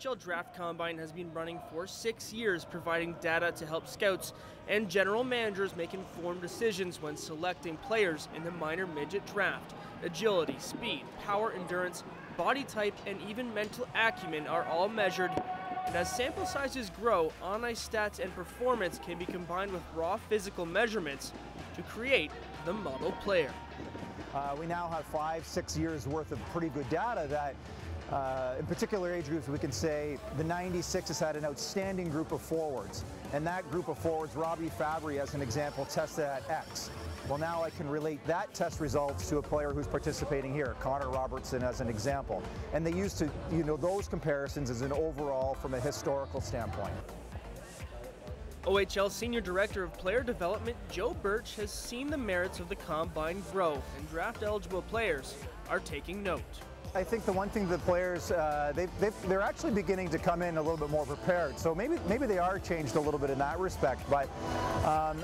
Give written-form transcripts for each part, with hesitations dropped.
OHL Draft Combine has been running for 6 years, providing data to help scouts and general managers make informed decisions when selecting players in the minor midget draft. Agility, speed, power, endurance, body type, and even mental acumen are all measured. And as sample sizes grow, on-ice stats and performance can be combined with raw physical measurements to create the model player. We now have 5-6 years worth of pretty good data that in particular age groups we can say the 96 has had an outstanding group of forwards, and that group of forwards, Robbie Fabry as an example, tested at X. Well, now I can relate that test results to a player who's participating here, Connor Robertson as an example, and they used to, those comparisons as an overall from a historical standpoint. OHL Senior Director of Player Development Joe Birch has seen the merits of the Combine grow, and draft-eligible players are taking note. I think the one thing the players, they're actually beginning to come in a little bit more prepared. So maybe they are changed a little bit in that respect. But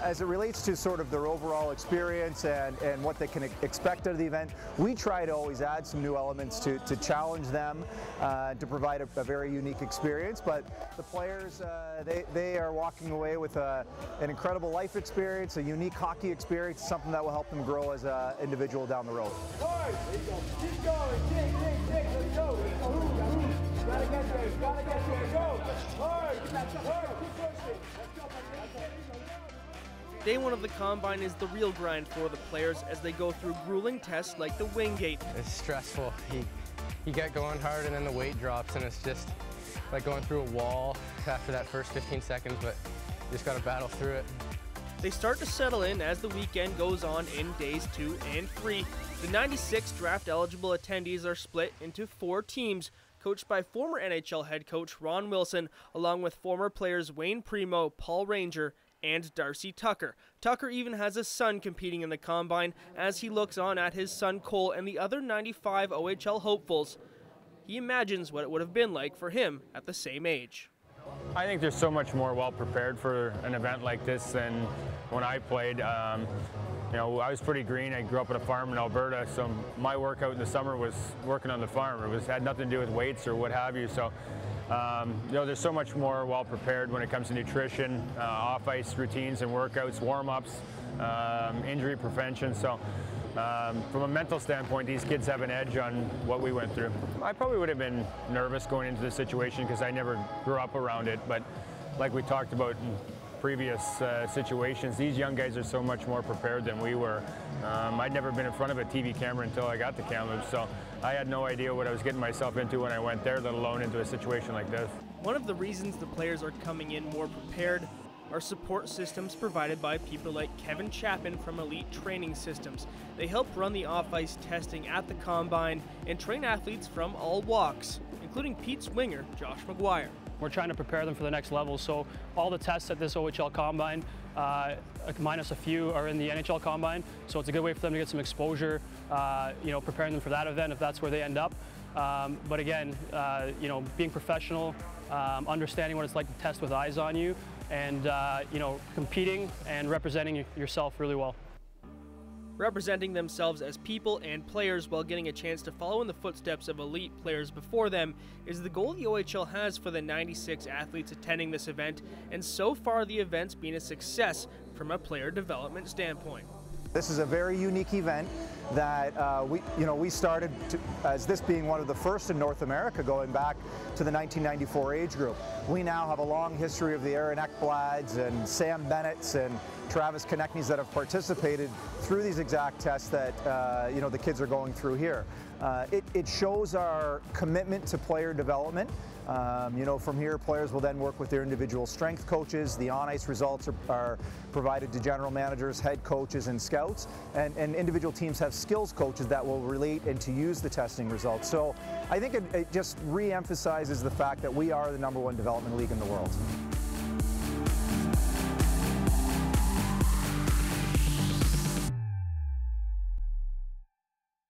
as it relates to sort of their overall experience and what they can expect out of the event, we try to always add some new elements to challenge them, to provide a very unique experience. But the players, they are walking away with an incredible life experience, a unique hockey experience, something that will help them grow as an individual down the road. Keep going, let's go. Gotta get there, go. Hard, keep pushing. Day one of the Combine is the real grind for the players as they go through grueling tests like the Wingate. It's stressful. You get going hard and then the weight drops and it's just like going through a wall after that first 15 seconds, but you just gotta battle through it. They start to settle in as the weekend goes on in days 2 and 3. The 96 draft-eligible attendees are split into 4 teams, coached by former NHL head coach Ron Wilson, along with former players Wayne Primo, Paul Ranger, and Darcy Tucker. Tucker even has a son competing in the Combine as he looks on at his son Cole and the other 95 OHL hopefuls. He imagines what it would have been like for him at the same age. I think there's so much more well prepared for an event like this than when I played. I was pretty green. I grew up on a farm in Alberta, so my workout in the summer was working on the farm. It had nothing to do with weights or what have you. So, there's so much more well prepared when it comes to nutrition, off-ice routines and workouts, warm-ups, injury prevention. So, from a mental standpoint, these kids have an edge on what we went through. I probably would have been nervous going into the situation because I never grew up around it, but like we talked about in previous situations, these young guys are so much more prepared than we were. I'd never been in front of a TV camera until I got the Kamloops, so I had no idea what I was getting myself into when I went there, let alone into a situation like this. One of the reasons the players are coming in more prepared are support systems provided by people like Kevin Chapin from Elite Training Systems. They help run the off-ice testing at the Combine and train athletes from all walks, including Pete's winger, Josh McGuire. We're trying to prepare them for the next level, so all the tests at this OHL Combine, minus a few, are in the NHL Combine, so it's a good way for them to get some exposure, preparing them for that event if that's where they end up. But again, being professional, understanding what it's like to test with eyes on you, and competing and representing yourself really well. Representing themselves as people and players while getting a chance to follow in the footsteps of elite players before them is the goal the OHL has for the 96 athletes attending this event, and so far the event's been a success from a player development standpoint. This is a very unique event that we started as this being one of the first in North America going back to the 1994 age group. We now have a long history of the Aaron Ekblads and Sam Bennett's and Travis Konechny's that have participated through these exact tests that the kids are going through here. It shows our commitment to player development. From here, players will then work with their individual strength coaches. The on-ice results are provided to general managers, head coaches, and scouts. And individual teams have skills coaches that will relate and to use the testing results. So I think it just re-emphasizes the fact that we are the #1 development league in the world.